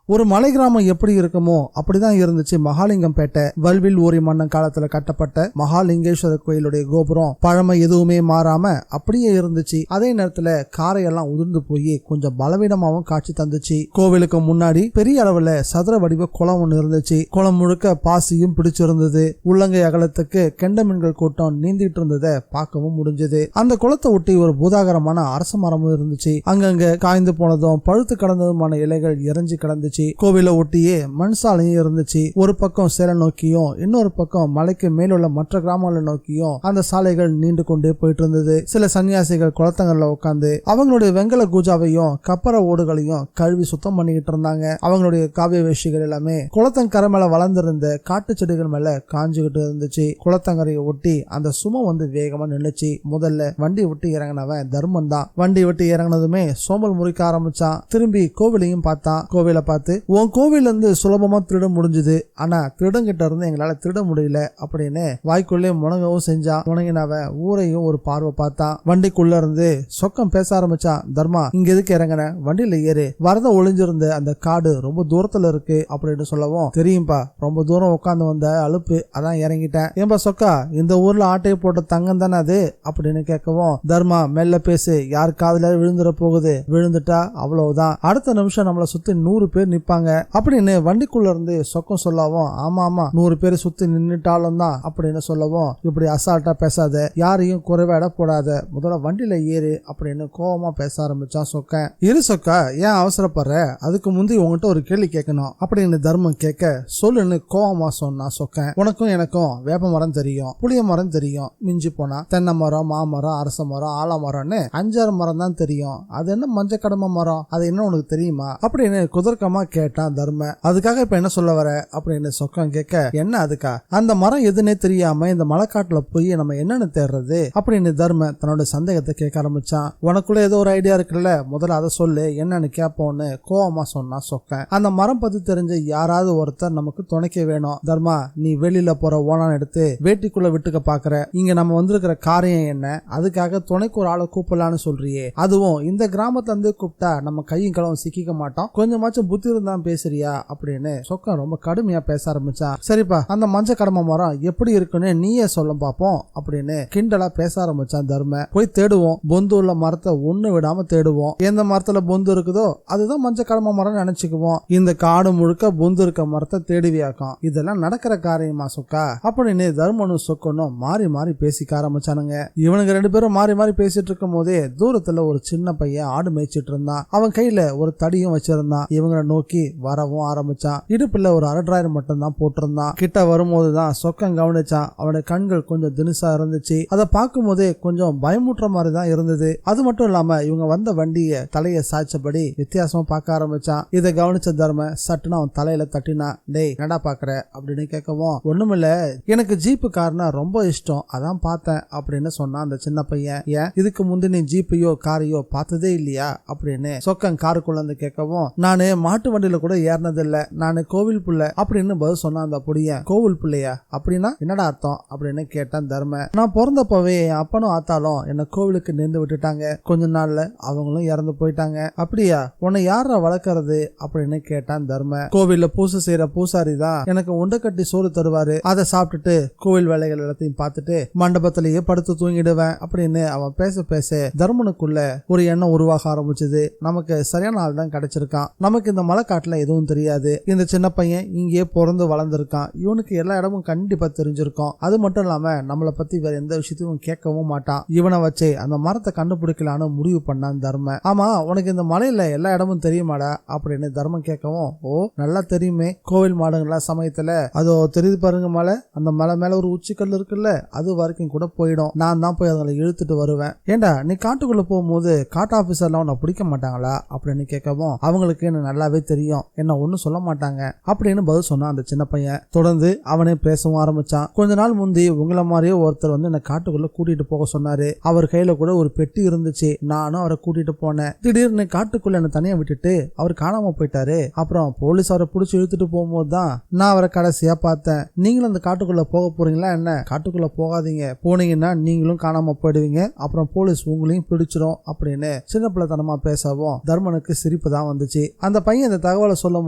ஒரு மலை கிராமம் எப்படி இருக்குமோ அப்படிதான் இருந்துச்சு மகாலிங்கம்பேட்டை. வல்வில் ஊரி மன்னன் காலத்துல கட்டப்பட்ட மகாலிங்கேஸ்வரர் கோயிலுடைய கோபுரம் பழமை எதுவுமே மாறாம அப்படியே இருந்துச்சு. அதே நேரத்துல காரையெல்லாம் உதிர்ந்து போய் கொஞ்சம் பலவீனமாவும் காட்சி தந்துச்சு. கோவிலுக்கு முன்னாடி பெரிய அளவுல சதுர வடிவ குளம் ஒண்ணு இருந்துச்சு. குளம் முழுக்க பாசியும் பிடிச்சிருந்தது. உள்ளங்கை அகலத்துக்கு கெண்ட மீன்கள் கூட்டம் நீந்திட்டு இருந்ததை பார்க்கவும் முடிஞ்சது. அந்த குளத்தை ஒட்டி ஒரு பூதாகரமான அரச மரமும் இருந்துச்சு. அங்கங்க காய்ந்து போனதும் பழுத்து கடந்ததுமான இலைகள் இறஞ்சி கிடந்துச்சு. கோவில ஒட்டியே மண் சாலையும் இருந்துச்சு. ஒரு பக்கம் சேலம் நோக்கியும் இன்னொரு பக்கம் மலைக்கு மேலுள்ள மற்ற கிராமங்களை நோக்கியும் அந்த சாலைகள் நீண்டு கொண்டே போயிட்டு இருந்தது. சில சன்னியாசிகள் குளத்தங்கள்ல உட்காந்து அவங்களுடைய வெங்கல கூஜாவையும் கப்பர ஓடுகளையும் கழுவி சுத்தம் பண்ணிக்கிட்டு இருந்தாங்க. அவங்களுடைய காவிய வேஷிகள் எல்லாமே குளத்தங்கரை மேல வளர்ந்திருந்த காட்டு செடிகள் மேல காஞ்சுகிட்டு இருந்துச்சு. குளத்தங்கரையை ஒட்டி அந்த சுமை வந்து வேகமா நின்னுச்சு. முதல்ல வண்டி விட்டு இறங்கினவன் தர்மன் தான். வண்டி விட்டு இறங்கினதுமே சோம்பல் முறிக்க ஆரம்பிச்சான். திரும்பி கோவிலையும் பார்த்தான். கோவிலை பார்த்து, உன் கோவில் இருந்து சுலபமா திருட முடிஞ்சது, ஆனா திருடங்கிட்ட இருந்து எங்களால திருட முடியல அப்படின்னு வாய்க்குள்ளே முணங்கவும் செஞ்சான். முணங்கினவன் ஊரையும் ஒரு பார்வை பார்த்தான். வண்டிக்குள்ள இருந்து சொக்கம் பேச ஆரம்பிச்சான். தர்மா, இங்க எதுக்கு இறங்கின? வண்டியில ஏறு. வரத ஒளிஞ்சிருந்த அந்த காடு ரொம்ப தூரத்துல இருக்கு அப்படின்னு சொல்லவும், தெரியும்பா, ரொம்ப தூரம் உட்காந்து வந்த அலுப்பு, அதான் இறங்கிட்டேன். ஏன்பா சொக்கா, இந்த ஊர்ல ஆட்டையை போட்ட தங்கம் தானே அது அப்படின்னு கேட்கவும், தர்மா மெல்ல பேசு, யார் காதுல விழுந்துட போகுது, விழுந்துட்டா அவ்வளவுதான், அடுத்த நிமிஷம் நம்மளை சுத்தி 100 பேர் நிப்பாங்க அப்படின்னு வண்டிக்குள்ள இருந்து சொக்கம் சொல்லவும், ஆமா ஆமா 100 பேர் சுத்தி நின்னுட்டாலும் தான் அப்படின்னு சொல்லவும், இப்படி அசால்ட்டா பேசாத, யாரையும் குறைவாட போடாத, முதல்ல வண்டியில ஏறு அப்படின்னு கோவமா பேச ஆரம்பிச்சான் சொக்கன். இரு சொக்கா, ஏன் அவசரப்படுற, அதுக்கு முந்தி உங்ககிட்ட ஒரு கேள்வி கேட்கணும் அப்படின்னு தர்மம் கேட்க, சொல்லுன்னு கோவமா சொன்னா சொக்கன். உனக்கும் எனக்கும் வேப்ப மரம் தெரியும், புளிய மரம் தெரியும், மிஞ்சி போனா தென்னை மரம், மாமரம், அரச மரம், ஆலமரம்னு 5-6 மரம் தான் தெரியும். அது என்ன மஞ்ச கடமை மரம், அது என்ன உனக்கு தெரியுமா அப்படின்னு குதர்க்கமா கேட்டான் தர்ம. அதுக்காக இப்ப என்ன சொல்ல வர அப்படின்னு சொக்கம் கேட்க, என்ன அதுக்கா, அந்த மரம் எதுனே தெரியாம இந்த மலைக்காட்டுல போய் நம்ம என்னன்னு தேடுறது அப்படின்னு தர்ம தன்னோட சந்தேகத்தை கேட்க ஆரம்பிச்சான். உனக்குள்ள ஏதோ ஒரு ஐடியா இருக்குல்ல, முதல்ல அதை சொல்லு, என்னன்னு கேட்போன்னு கோவமா சொன்னா சொக்கன். அந்த மரம் பத்தி தெரிஞ்ச யாராவது ஒருத்தர் நமக்கு துணைக்க வேணும். தர்மா, நீ வெளியில போற ஓனான் எடுத்து வேட்டிக்குள்ள விட்டுக்க பாக்குற, இங்க நம்ம வந்திருக்கிற காரியம் என்ன, அதுக்காக துணைக்கு ஒரு ஆளை கூப்பிடலான்னு சொல்றியே, அதுவும் இந்த கிராமத்துல இருந்து கூப்பிட்டா நம்ம கையும் களவும் சிக்கிக்க மாட்டோம், கொஞ்சமாச்சும் புத்தி இருந்தா பேசுறியா அப்படின்னு சொக்கம் ரொம்ப கடுமையா பேச ஆரம்பிச்சான். சரிப்பா, அந்த மஞ்ச கடமை மரம் எப்படி இருக்குன்னு நீயே சொல்ல பாப்போம் அப்படின்னு கிண்டலா பேச ஆரம்பிச்சான் தர்ம. போய் தேடுவோம், பொந்து உள்ள மரத்தை ஒண்ணு விடாம தேடுவோம், எந்த மரத்துல பொந்து இருக்குதோ அதுதான் மஞ்ச கடமை மரம் நினைச்சுக்குவோம், இந்த காடு முழுக்க பொந்து இருக்க மரத்தை தேடுவியாக்கும், இதெல்லாம் நடக்கிற காரியமா சொக்கா அப்படின்னு தர்மனும் சொக்கனும் மாறி மாறி பேசிக்க ஆரம்பிச்சானுங்க. இவனுங்க 2 பேரும் மாறி மாறி பேசிட்டு இருக்கும் போதே தூரத்துல ஒரு சின்ன பையன் ஆடு மேய்ச்சிட்டு இருந்தான். அவன் கையில ஒரு தடியும் வச்சிருந்தான். இவங்களை நோக்கி வரவும் ஆரம்பிச்சான். இடுப்புல ஒரு அரட்ராயர் மட்டும் தான் போட்டிருந்தான். கிட்ட வரும்போதுதான் சொக்கம் கவனிச்சான். அவனுடைய கண்கள் கொஞ்சம் தினுசா இருந்துச்சு. அதை பார்க்கும் போதே கொஞ்சம் பயமுற்ற மாதிரி தான் இருந்தது. அது மட்டும் இல்லாம இவங்க வந்த வண்டிய தலைய சாய்ச்சபடி வித்தியாசமா பார்க்க ஆரம்பிச்சான். இதை கவனிச்ச தர்ம சட்டுன்னு அவன் தலையில தட்டினா, டேய் என்னடா பாக்குற அப்படின்னு கேட்கவும், ஒண்ணுமில்ல, எனக்கு ஜீப்பு கார்னா ரொம்ப இஷ்டம், அதான் பார்த்தேன் அப்படின்னு சொன்னான் அந்த சின்ன பையன். ஏன் இதுக்கு முந்தி நீ ஜீப்பையோ காரையோ பார்த்ததே இல்லையா அப்படின்னு சொக்கன் காருக்குள்ள இருந்து கேட்கவும், நானு மாட்டு வண்டியில கூட ஏறினது இல்ல, நானு கோவில் புள்ள அப்படின்னு பதில் சொன்னான் அந்த பொடியன். கோவில் பிள்ளையா அப்படின்னா என்னடா அர்த்தம் அப்படின்னு கேட்டான் தர்ம. நான் பிறந்தப்பவே என் அப்பனும் ஆத்தாலும் என்ன கோவிலுக்கு நின்று விட்டுட்டாங்க, கொஞ்ச நாள்ல அவங்களும் இறந்து போயிட்டாங்க. அப்படியா, உன்னை யார வளர்க்கறது அப்படின்னு கேட்டான் தர்ம. கோவில்ல பூசை செய்யற பூசாரி தான் எனக்கு உண்டை கட்டி சோறு தருவாரு, அதை சாப்பிட்டுட்டு கோவில் வேலைகள் எல்லாத்தையும் பார்த்துட்டு மண்டபத்திலேயே படுத்து தூங்கிடுவேன் அப்படின்னு அவன் பேச பேச தர்மனுக்குள்ள ஒரு எண்ணம் உருவாக ஆரம்பிச்சது. நமக்கு சரியான ஆள் தான் கிடைச்சிருக்கான், நமக்கு இந்த மலைக்காட்டுல எதுவும் தெரியாது, இந்த சின்ன பையன் இங்கேயே பிறந்து வளர்ந்துருக்கான், இவனுக்கு எல்லா இடமும் கண்டிப்பா தெரிஞ்சிருக்கும், அது மட்டும் இல்லாம நம்மளை பத்தி வேற எந்த விஷயத்தையும் கேட்கவும் மாட்டான், இவனை வச்சு அந்த மரத்தை கண்டுபிடிக்கலான்னு முடிவு பண்ணான் தர்ம. ஆமா, உனக்கு இந்த மலையில எல்லா இடமும் தெரியுமாடா அப்படின்னு தர்மம் கேட்கவும், ஓ நல்லா தெரியுமே, கோவில் மாடுங்களா சமயத்துல அதோ தெரியுது பாருங்க மலை, அந்த மலை மேல ஒரு உச்சிக்கல் இருக்குல்ல, அது வரைக்கும் கூட போயிடும், நான் தான் போய் அதை இழுத்துட்டு வருவேன். ஏண்டா நீ காட்டுக்குள்ள போகும்போது காட்டு ஆபீசர்லாம் உன்னை பிடிக்க மாட்டாங்களா அப்படின்னு கேட்கவும், அவங்களுக்கு என்ன நல்லாவே தெரியும், என்ன ஒன்னும் சொல்ல மாட்டாங்க அப்படின்னு பதில் சொன்னான் அந்த சின்ன பையன். தொடர்ந்து அவனே பேசவும் ஆரம்பிச்சான். கொஞ்ச நாள் முந்தி உங்களை மாதிரியே ஒருத்தர் வந்து என்ன காட்டுக்குள்ள கூட்டிட்டு போக சொன்னாரு, அவர் கையில கூட ஒரு பெட்டி இருந்துச்சு, நானும் அவரை கூட்டிட்டு போனேன், திடீர்னு காட்டுக்குள்ள என்ன தனியா விட்டுட்டு அவர் காணாம போயிட்டாரு, அப்புறம் போலீஸ் அவரை பிடிச்சி இழுத்துட்டு போகும்போது தான் நான் அவரை கடைசியா பார்த்தேன், நீங்களும் அந்த காட்டுக்குள்ள போக போறீங்களா என்ன, காட்டுக்குள்ள போகாதீங்க, போனீங்கன்னா நீங்களும் காணாம போயிடுவீங்க, அப்புறம் போலீஸ் உங்களையும் பிடிச்சிரும் அப்படின்னு சின்ன பிள்ளைத்தனமா பேசவும் தர்மனுக்கு சிரிப்பு தான் வந்துச்சு. அந்த பையன் இந்த தகவலை சொல்லும்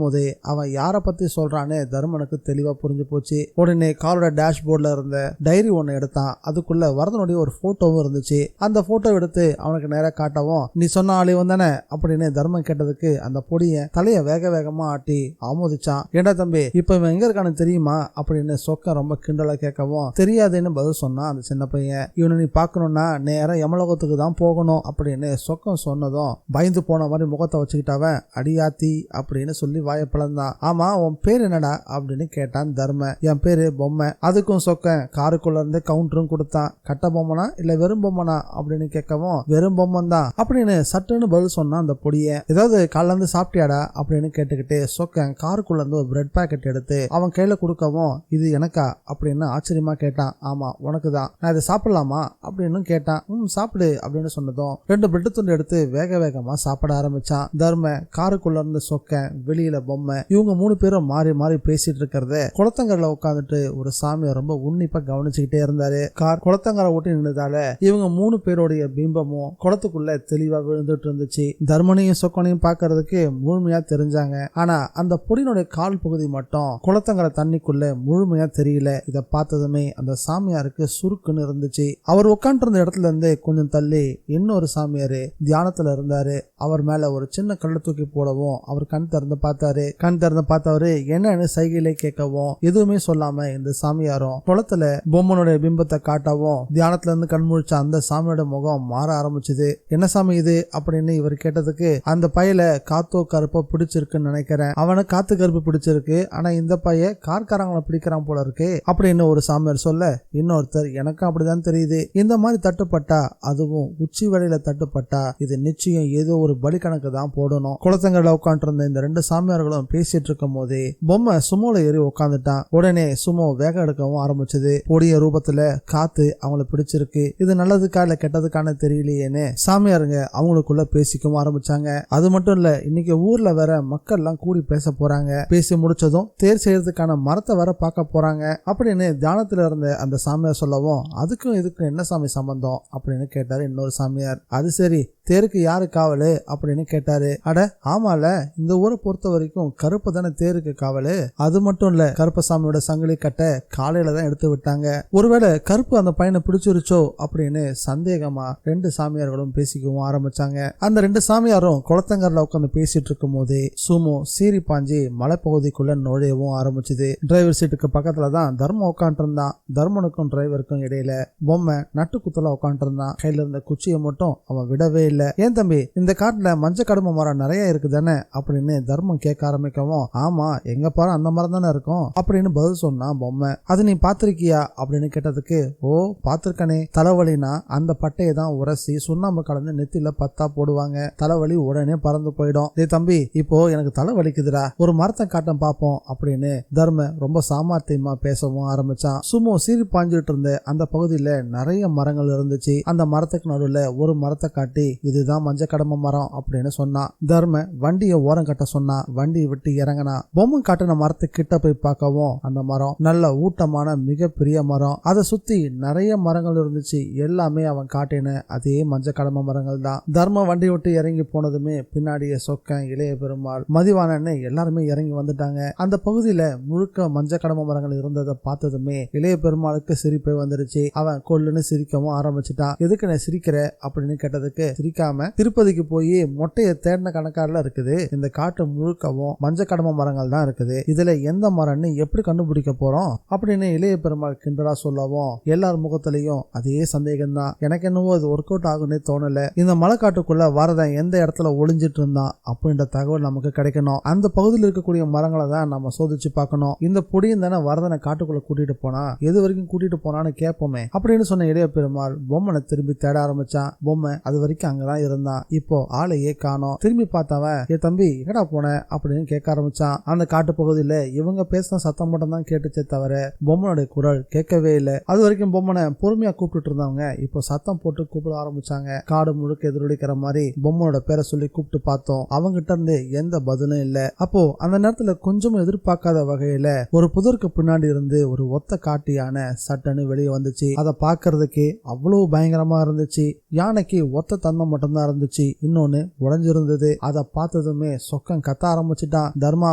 போதே அவன் யாரை பத்தி சொல்றான்னு தர்மனுக்கு தெளிவா புரிஞ்சு போச்சு. உடனே காரோட டேஷ்போர்ட்ல இருந்த டைரி ஒன்னு எடுத்தான். அதுக்குள்ள வரதனுடைய ஒரு போட்டோவும் இருந்துச்சு. அந்த போட்டோ எடுத்து அவனுக்கு நேரா காட்டவும், நீ சொன்ன ஆளே வந்தானே அப்படின்னு தர்மன் கேட்டதுக்கு அந்த பொடிய தலைய வேக வேகமா ஆட்டி ஆமோதிச்சான். ஏண்டா தம்பி, இப்ப இவன் எங்க இருக்கானு தெரியுமா அப்படின்னு சொக்க ரொம்ப கிண்டலா கேட்கவும், தெரியாதுன்னு பதில் சொன்னான் அந்த சின்ன பையன். இவனை நீ பாக்கணும்னா நேரம் யமலோகத்துக்கு தான் போகணும் அப்படின்னு சொக்கம் சொன்னதும் பயந்து போன மாதிரி முகத்தை வச்சுக்கிட்டவன் அடியாத்தி அப்படின்னு சொல்லி வாயை பிளந்தான். ஆமா, உன் பேர் என்னடா அப்படின்னு கேட்டான் தர்ம. என் பேரு பொம்மை. அதுக்கும் சொக்கன் காருக்குள்ள இருந்து கவுண்டரும் கொடுத்தான். கட்ட பொம்மனா இல்ல வெறும் பொம்மனா அப்படின்னு கேட்கவும், வெறும் பொம்மன் தான் அப்படின்னு சட்டுன்னு பதில் சொன்னான் அந்த பொடிய. ஏதாவது காலைல இருந்து சாப்பிட்டியாடா அப்படின்னு கேட்டுக்கிட்டு சொக்கன் காருக்குள்ள இருந்து ஒரு பிரெட் பாக்கெட் எடுத்து அவன் கையில கொடுக்கவும், இது எனக்கா அப்படின்னு ஆச்சரியமா கேட்டான். ஆமா உனக்கு தான், நான் இதை சாப்பிடலாமா அப்படின்னு கேட்டான். சாப்பிடு அப்படின்னு சொன்னதும் 2 பிரெட் துண்டு எடுத்து வேக வேகமா சாப்பிட ஆரம்பிச்சான் தர்ம. காருக்குள்ள இருந்து சொக்கன், வெளியில பொம்மை, இவங்க 3 பேரும் மாறி மாறி பேசிட்டு இருக்கிறத குளத்தங்கரையில உட்காந்துட்டு ஒரு சாமியை ரொம்ப உன்னிப்பா கவனிச்சுக்கிட்டே இருந்தாரு. கார் குளத்தங்கரை ஓட்டி நின்றதால இவங்க 3 பேருடைய பிம்பமும் குளத்துக்குள்ள தெளிவா விழுந்துட்டு இருந்துச்சு. தர்மனையும் சொக்கனையும் பாக்குறதுக்கு முழுமையா தெரிஞ்சாங்க. ஆனா அந்த பொடியினுடைய கால் பகுதி மட்டும் குளத்தங்கரை தண்ணிக்குள்ள முழுமையா தெரியல. இத பார்த்ததுமே அந்த சாமியாருக்கு சுருக்குன்னு இருந்துச்சு. அவர் உட்காந்து இருந்த இடத்துல இருந்து கொஞ்சம் தள்ளி இன்னொரு சாமியாரு தியானத்துல இருந்தாரு. அவர் மேல ஒரு சின்ன கல்லை தூக்கி போடவும் அவர் கண் திறந்து பார்த்தாரு. கண் திறந்து பார்த்தவரு என்னன்னு சைகையிலே கேட்கவும் எதுவுமே சொல்லாம இந்த சாமியாரும் குளத்துல பொம்மனுடைய பிம்பத்தை காட்டவும் தியானத்துல இருந்து கண் முழிச்ச அந்த சாமியோட முகம் மாற ஆரம்பிச்சுது. என்ன சாமி இது அப்படின்னு இவர் கேட்டதுக்கு, அந்த பையில காத்தோ கருப்போ பிடிச்சிருக்குன்னு நினைக்கிறேன். அவனுக்கு காத்து கருப்பு பிடிச்சிருக்கு, ஆனா இந்த பைய கார்காரங்களை பிடிக்கிறான் போல இருக்கு அப்படின்னு ஒரு சாமியார் சொல்ல, இன்னொருத்தர் எனக்கும் அப்படிதான் தெரியுது. இந்த மாதிரி தட்டுப்பட்டா, அதுவும் உச்சி வழியில தட்டுப்பட்டா, இது நிச்சயம் ஏதோ ஒரு பலி கணக்கு தான் போடணும். குளத்தங்கரையில உட்காந்து இருந்த இந்த 2 சாமியார்களும் பேசிட்டு இருக்கும் போதே பொம்மை சுமோல ஏறி உட்காந்துட்டான். உடனே சுமோ வேகம் எடுக்கவும் ஆரம்பிச்சது. பொடிய ரூபத்துல காத்து அவங்கள பிடிச்சிருக்கு. இது நல்லதுக்கா இல்ல கெட்டதுக்கான தெரியலையேன்னு சாமியாருங்க அவங்களுக்குள்ள பேசிக்கவும் ஆரம்பிச்சாங்க. அது மட்டும் இல்ல, இன்னைக்கு ஊர்ல வேற மக்கள் எல்லாம் கூடி பேச போறாங்க. பேசி முடிச்சதும் தேர் செய்யறதுக்கான மரத்தை வேற பார்க்க போறாங்க அப்படின்னு தியானத்துல இருந்த அந்த சாமியார் சொல்லவும், அதுக்கும் இதுக்கும் என்ன சாமி சம்பந்தம் அப்படின்னு கேட்டாரு இன்னொரு சாமியார். அது சரி, தேருக்கு யாரு காவலு அப்படின்னு கேட்டாரு. அட ஆமால, இந்த ஊரை பொறுத்த வரைக்கும் கருப்பு தானே தேருக்கு காவலு. அது மட்டும் இல்ல, கருப்பசாமியோட சங்கிலி கட்ட காலையில தான் எடுத்து விட்டாங்க. ஒருவேளை கருப்பு அந்த பையனை பிடிச்சிருச்சோ அப்படின்னு சந்தேகமா 2 சாமியார்களும் பேசிக்கவும் ஆரம்பிச்சாங்க. அந்த 2 சாமியாரும் குளத்தங்கரையில உட்காந்து பேசிட்டு இருக்கும் போதே சுமோ சீறி பாஞ்சி மலைப்பகுதிக்குள்ள நுழையவும் ஆரம்பிச்சுது. டிரைவர் சீட்டுக்கு பக்கத்துல தான் தர்மம் உட்காந்து இருந்தான். தர்மனுக்கும் டிரைவருக்கும் இடையில பொம்மை நட்டு குத்தல உட்காந்து இருந்தான். கையில இருந்த குச்சியை மட்டும் அவன் விடவே இல்லை. ஏன் தம்பி, இந்த காட்டுல மஞ்ச கடுமை மரம் நிறைய இருக்குதானே அப்படின்னு தர்மம் கேட்க ஆரம்பிக்கவும், ஆமா எங்க பாரு அந்த மரம் தானே இருக்கும் அப்படின்னு பதில் சொன்னான் பொம்மை. அது நீ பாத்திருக்கியா அப்படின்னு கேட்டதுக்கு, ஓ பாத்திருக்கனே, தலைவலினா அந்த பட்டையை தான் உரசி சுண்ணாம்பு கலந்து நெத்தில பத்தா போடுவாங்க. தலைவலி உடனே பறந்து போயிடும். டேய் தம்பி, இப்போ எனக்கு தலை வலிக்குதுடா, ஒரு மரத்தை காட்டம் பாப்போம் அப்படின்னு தர்ம ரொம்ப சாமர்த்தியமா பேசவும் ஆரம்பிச்சான். சுமோ சீறி பாஞ்சிட்டு இருந்த அந்த பகுதியில நிறைய மரங்கள் இருந்துச்சு. அந்த மரத்துக்கு நடுவுல ஒரு மரத்தை காட்டி, இதுதான் மஞ்ச கடமை மரம் அப்படின்னு சொன்னான். தர்ம வண்டியை ஓரம் கட்ட சொன்னா. வண்டியை விட்டு இறங்கினா. பொம்மை காட்டின மரத்து கிட்ட போய் பார்க்கவும் அந்த மரம் நல்ல ஊட்டமான மிகப்பெரிய மரம். அதை சுத்தி நிறைய மரங்கள் இருந்துச்சு. எல்லாமே அவன் காட்டின அதே மஞ்ச கடமை மரங்கள் தான். தர்ம வண்டி விட்டு இறங்கி போனதுமே பின்னாடியே சொக்கன், இளைய பெருமாள், மதிவானன்னு எல்லாருமே இறங்கி வந்துட்டாங்க. அந்த பகுதியில முழுக்க மஞ்ச கடமை மரங்கள் இருந்ததை பார்த்ததுமே இளைய பெருமாளுக்கு சிரிப்பே வந்துருச்சு. அவன் கொல்லுன்னு சிரிக்கவும் ஆரம்பிச்சுட்டான். எதுக்கு நான் சிரிக்கிற அப்படின்னு கேட்டதுக்கு, சிரிக்காம திருப்பதிக்கு போய் மொட்டைய தேடின கணக்காரில் இருக்குது. இந்த காட்டு முழுக்கவும் மஞ்ச கடமை மரங்கள் தான் இருக்குது. இதுல எந்த மரம்னு எப்படி கண்டுபிடிக்க போறோம் அப்படின்னு இளைய பெருமாள் கிண்டலா சொல்லவும் எல்லார் முகத்திலையும் அதே சந்தேகம் தான். எனக்கு என்னவோ அது ஒர்க் அவுட் ஆகும்னே தோணல. இந்த மலை காட்டுக்குள்ள வரதன் எந்த இடத்துல ஒளிஞ்சிட்டு இருந்தான் அப்படின்ற தகவல் நமக்கு கிடைக்கணும். அந்த பகுதியில் இருக்கக்கூடிய மரங்களை தான் நம்ம சோதிச்சு பார்க்கணும். இந்த பொடியும் தானே வரதனை காட்டுக்குள்ள கூட்டிட்டு போனா, எது வரைக்கும் கூட்டிட்டு போனான்னு கேட்போமே அப்படின்னு சொன்ன இளைய பெருமாள் பொம்மனை திரும்பி தேட ஆரம்பிச்சான். பொம்மை அது வரைக்கும் அங்கதான் இருந்தான். இப்போ ஆளையே காணோம். திரும்பி பார்த்தவன், ஏ தம்பி எங்கடா போன அப்படின்னு கேட்க ஆரம்பிச்சான். அந்த காட்டு பகுதியில இவங்க பேசின சத்தம் மட்டும் தான் கேட்டுச்சே தவிர பொம்மனுடைய குரல் கேட்கவே இல்லை. அது வரைக்கும் பொம்மனை பொறுமையா கூப்பிட்டு இருந்தவங்க இப்போ சத்தம் போட்டு கூப்பிட ஆரம்பிச்சாங்க. காடு முழுக்க எதிரொலிக்கிற மாதிரி பொம்மனோட பேரை சொல்லி கூப்பிட்டு பார்த்தோம். அவங்கிட்ட இருந்து எந்த பதிலும் இல்ல. அப்போ அந்த நேரத்துல கொஞ்சமும் எதிர்பார்க்காத வகையில ஒரு புதருக்கு பின்னாடி இருந்து ஒரு ஒத்த காட்டியான சட்டன்னு வெளியே வந்துச்சு. அதை பாக்குறதுக்கே அவ்வளவு பயங்கரமா இருந்துச்சு. யானைக்கு ஒத்த தந்த மட்டும்தான் இருந்துச்சு, இன்னொன்னு உடைஞ்சிருந்தது. அதை பார்த்ததுமே சொக்கன் கத்த ஆரம்பிச்சுட்டான். தர்மா,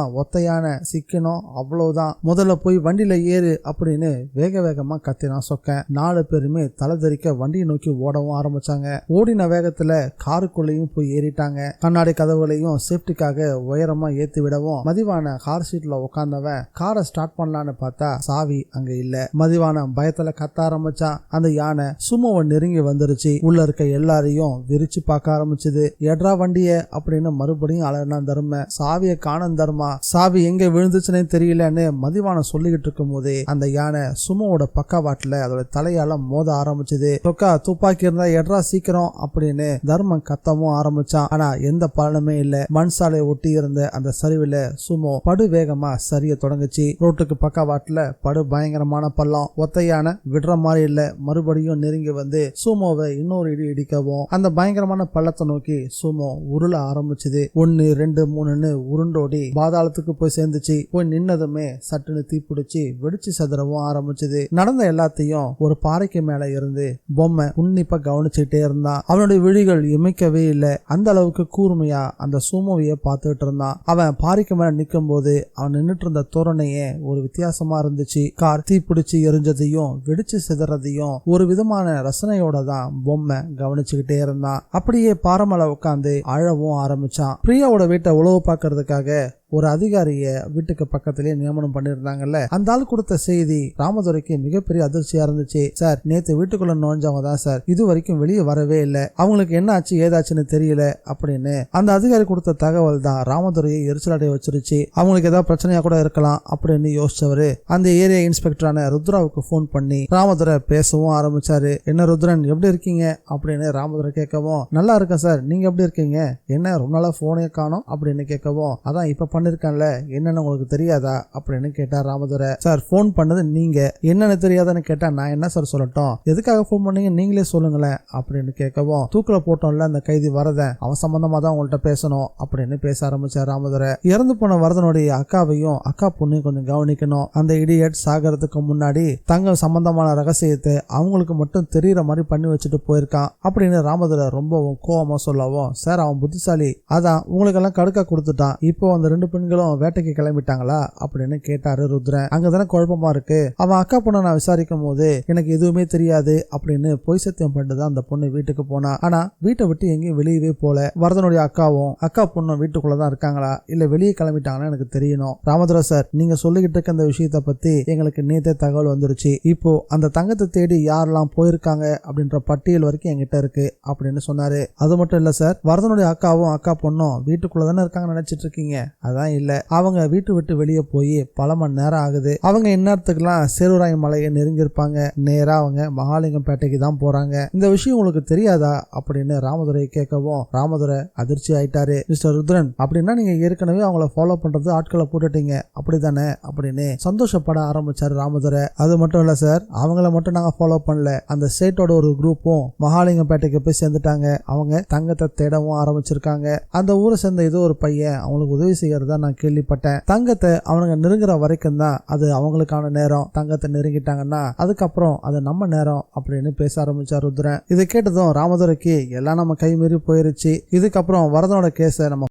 ஒத்தையான சிக்கணும், அவ்வளவுதான், முதல்ல போய் வண்டியில ஏறு அப்படின்னு வேக வேகமா கத்தினான் சொக்கன். 4 பேருமே தலைதறிக்க வண்டியை நோக்கி ஓடவும் ஆரம்பிச்சாங்க. ஓடின வேகத்துல காருக்குள்ளேயும் போய் ஏறிட்டாங்க. கண்ணாடி கதவுகளையும் சேஃப்டிக்காக உயரமா ஏத்தி விடவும் மதிவான கார் சீட்ல உட்கார்ந்தவன் காரை ஸ்டார்ட் பண்ணலான்னு பார்த்தா சாவி அங்க இல்ல. மதிவான பயத்துல கத்த ஆரம்பிச்சான். அந்த யானை சுமோவை நெருங்கி வந்துருச்சு. உள்ள இருக்க எல்லாரையும் விரிச்சு பார்க்க ஆரம்பிச்சது. எட்ரா வண்டிய அப்படின்னு மறுபடியும் அலறினா தர்ம. சாவிய காணோம் தர்மா, சாவி எங்க விழுந்துச்சுன்னே தெரியலன்னு மதிவான சொல்லிக்கிட்டு இருக்கும் போதே அந்த யானை சுமோவோட பக்கவாட்டுல அதோட தலையால மோத ஆரம்பிச்சது. சொக்கா, துப்பாக்கி இருந்தா எட்ரா சீக்கிரம் அப்படின்னு தர்மன் கத்தவும் ஆரம்பிச்சான். ஆனா எந்த பலனுமே இல்ல. மண் சாலை ஒட்டி இருந்த அந்த சரிவுல சுமோ படு வேகமா சரிய தொடங்குச்சு. ரோட்டுக்கு பக்கவாட்டுல படு பயங்கரமான பள்ளம். ஒத்தையான விடுற மாதிரி இல்ல. மறுபடியும் நெருங்கி வந்து சுமோவை இன்னொரு இடி இடிக்கவும் அந்த பயங்கரமான பள்ளத்தை நோக்கி சுமோ உருள ஆரம்பிச்சது. 1 2 3ன்னு உருண்டோடி பாதாளத்துக்கு போய் சேர்ந்துச்சு. போய் நின்னதுமே சட்டுன்னு தீப்பிடிச்சு வெடிச்சு சதுரவும் ஆரம்பிச்சது. நடந்த எல்லாத்தையும் ஒரு பாறைக்கு மேல இருந்து பொம்மை உன்னிப்பா கவனிச்சுட்டே இருந்தான். அவனுடைய விழிகள் இமைக்கவே இல்லை. அந்த அளவுக்கு கூர்மையா அந்த சுமோவைய பார்த்துட்டு இருந்தான். அவன் பாறைக்கு மேல நிக்கும் போது அவன் நின்றுட்டு இருந்த தோரணையே ஒரு வித்தியாசமா இருந்துச்சு. கார் தீப்பிடிச்சு எரிஞ்சதையும் வெடிச்சு சிதறதையும் ஒரு விதமான ரசனையோட தான் பொம்மை கவனிச்சுக்கிட்டே இருந்தான். அப்படியே பாறமலை உட்காந்து அழவும் ஆரம்பிச்சான். பிரியாவோட வீட்டை உழவு பார்க்கறதுக்காக ஒரு அதிகாரிய வீட்டுக்கு பக்கத்திலேயே நியமனம் பண்ணிருந்தாங்கல்ல. அந்த ஆள் கொடுத்த செய்தி ராமதுரைக்கு மிகப்பெரிய அதிர்ச்சியா இருந்துச்சு. சார், நேத்து வீட்டுக்குள்ள நுழைஞ்சவங்க தான் சார், இது வரைக்கும் வெளியே வரவே இல்லை, அவங்களுக்கு என்ன ஆச்சு ஏதாச்சுன்னு தெரியல அப்படின்னு அந்த அதிகாரி கொடுத்த தகவல் தான் ராமதுரையை எரிச்சலடைய வச்சிருச்சு. அவங்களுக்கு ஏதாவது பிரச்சனையா கூட இருக்கலாம் அப்படின்னு யோசிச்சவரு அந்த ஏரியா இன்ஸ்பெக்டரான ருத்ராவுக்கு போன் பண்ணி ராமதுரை பேசவும் ஆரம்பிச்சாரு. என்ன ருத்ரன், எப்படி இருக்கீங்க அப்படின்னு ராமதுரை கேட்கவும், நல்லா இருக்கேன் சார், நீங்க எப்படி இருக்கீங்க, என்ன ரொம்ப நாளா போனே காணோம் அப்படின்னு கேட்கவும், அதான் இப்ப பண்ணிருக்கேன்ல, என்னன்னு உங்களுக்கு தெரியாதா அப்படின்னு கேட்டார் ராமதுரை. சார், போன் பண்ணது நீங்க, என்னன்னு தெரியாதான்னு கேட்டா நான் என்ன சார் சொல்லட்டும், எதுக்காக போன் பண்ணீங்க நீங்களே சொல்லுங்களேன் அப்படின்னு கேட்கவும், தூக்கில போட்டோம்ல அந்த கைதி வரதன், அவன் சம்பந்தமா தான் உங்கள்கிட்ட பேசணும் அப்படின்னு பேச ஆரம்பிச்சார் ராமதுரை. இறந்து போன வரதனுடைய அக்காவையும் அக்கா பொண்ணையும் கொஞ்சம் கவனிக்கணும். அந்த இடியட் சாகிறதுக்கு முன்னாடி தங்கள் சம்பந்தமான ரகசியத்தை அவங்களுக்கு மட்டும் தெரியற மாதிரி பண்ணி வச்சுட்டு போயிருக்கான் அப்படின்னு ராமதுரை ரொம்பவும் கோவமா சொல்லவும், சார் அவன் புத்திசாலி, அதான் உங்களுக்கு எல்லாம் கடுக்கா கொடுத்துட்டான், இப்போ அந்த 2 பெண்களும் வேட்டைக்கு கிளம்பிட்டாங்களா அப்படின்னு கேட்டாரு ருத்ரன். அங்கதானே குழப்பமா இருக்கு, அவன் அக்கா பொண்ணை நான் விசாரிக்கும் போது எனக்கு எதுவுமே தெரியாது அப்படின்னு பொய் சத்தியம் பண்ணிட்டுதான் அந்த பொண்ணு வீட்டுக்கு போனா. ஆனா வீட்டை விட்டு எங்கேயும் வெளியவே போல. வரதனுடைய அக்காவும் அக்கா பொண்ணும் வீட்டுக்குள்ளதான் இருக்காங்களா இல்ல வெளியே கிளம்பிட்டாங்களா எனக்கு தெரியணும். ராமதுரை சார், நீங்க சொல்லிக்கிட்டு இருக்க அந்த விஷயத்த பத்தி எங்களுக்கு நேத்தே தகவல் வந்துருச்சு. இப்போ அந்த தங்கத்தை தேடி யாரெல்லாம் போயிருக்காங்க அப்படின்ற பட்டியல் வரைக்கும் என்கிட்ட இருக்கு அப்படின்னு சொன்னாரு. அது மட்டும் இல்ல சார், வரதனுடைய அக்காவும் அக்கா பொண்ணும் வீட்டுக்குள்ளதானே இருக்காங்க நினைச்சிட்டு இருக்கீங்க, அதான் இல்ல, அவங்க வீட்டு விட்டு வெளியே போய் பல மணி நேரம் ஆகுது. அவங்க இந்நேரத்துக்குலாம் சேருராய் மலையை நெருங்கி இருப்பாங்க. நேரா அவங்க மகாலிங்கம் பேட்டைக்கு தான் போறாங்க. இந்த விஷயம் உங்களுக்கு தெரியாதா அப்படின்னு ராமதுரை கேட்கவும் ராமதுரை அதிர்ச்சி ஆயிட்டாரு. மிஸ்டர் ருத்ரன், அப்படின்னா நீங்க ஏற்கனவே அவங்கள ஃபாலோ பண்றது ஆட்களை போட்டுட்டீங்க அப்படித்தானே அப்படின்னு சந்தோஷப்பட ஆரம்பிச்சாரு ராமதுரை. அது மட்டும் இல்ல சார், அவங்கள மட்டும் நாங்க ஃபாலோ பண்ணல, அந்த ஸ்டேட்டோட ஒரு குரூப்பும் மகாலிங்கம் பேட்டைக்கு போய் சேர்ந்துட்டாங்க. அவங்க தங்கத்தை தேடவும் ஆரம்பிச்சிருக்காங்க. அந்த ஊரை சேர்ந்த ஏதோ ஒரு பையன் அவங்களுக்கு உதவி செய்யறதா நான் கேள்விப்பட்டேன். தங்கத்தை அவனுங்க நெருங்குற வரைக்கும் தான் அது அவங்களுக்கான நேரம். தங்கத்தை நெருங்கிட்டாங்கன்னா அதுக்கப்புறம் அது நம்ம நேரம் அப்படின்னு பேச ஆரம்பிச்சார் ருத்ரன். இதை கேட்டதும் ராமதுரைக்கு எல்லாம் நம்ம கை மீறி போயிருச்சு. இதுக்கப்புறம் வரதனோட கேஸை நம்ம